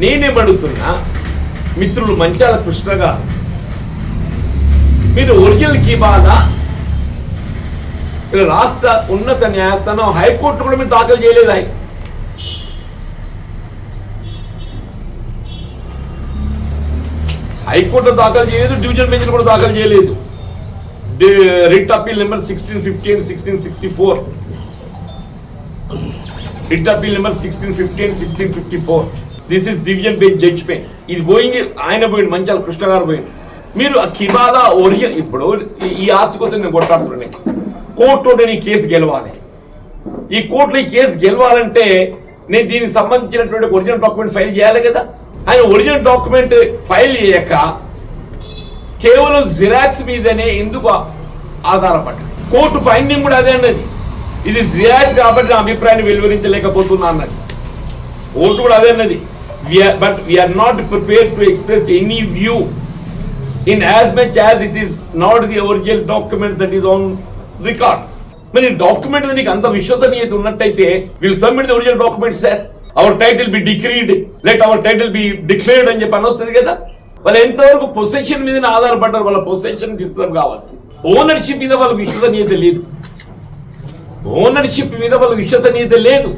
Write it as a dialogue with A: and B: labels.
A: నేనేమడుగుతున్నా మిత్రులు మంచాల కృష్ణ గారు, మీరు ఒరిజినల్ కిబాదా రాష్ట్ర ఉన్నత న్యాయస్థానం హైకోర్టు కూడా మీరు దాఖలు చేయలేదు. హైకోర్టు దాఖలు చేయలేదు, డివిజన్ బెంచ్ కూడా దాఖలు చేయలేదు. Writ appeal number 1650 and 1664, writ appeal number 1650 and 1654. This is division bench judgement. ఇది పోయింది, ఆయన పోయింది, మంచాల కృష్ణ గారు పోయింది. మీరు ఆ కిబాదా ఒరిజినల్, ఇప్పుడు ఈ ఆస్తి కోసం నేను కొట్లాడుతున్నాను. కోర్టులో నేను ఈ కేసు గెలవాలి. ఈ కోర్టులో ఈ కేసు గెలవాలంటే నేను దీనికి సంబంధించినటువంటి ఒరిజినల్ డాక్యుమెంట్ ఫైల్ చేయాలి కదా. ఆయన ఒరిజినల్ డాక్యుమెంట్ ఫైల్ చేయక కేవలం జిరాక్స్ మీదనే ఎందుకు ఆధారపడ్డాడు? కోర్టు ఫైండింగ్ కూడా అదే అన్నది, ఇది జిరాక్స్ కాబట్టి నా అభిప్రాయాన్ని వెలువరించలేకపోతున్నా అన్నది. కోర్టు కూడా అదే అన్నది. But we are not prepared to express any view in as much as it is not the original document that is on record. మరి డాక్యుమెంట్ నీకు అంత విశ్వసనీయత ఉన్నట్టయితే will submit the original document sir, our title be decreed, let our title be declared అని చెప్పి అనొస్తుంది కదా. వాళ్ళు ఎంతవరకు పొసెషన్ మీద ఆధారపడ్డారు, వాళ్ళ పొసెషన్ డిస్టర్బ్ కావాలి. ఓనర్షిప్ మీద వాళ్ళ విశ్వసనీయత లేదు, ఓనర్షిప్ మీద వాళ్ళ విశ్వసనీయత లేదు.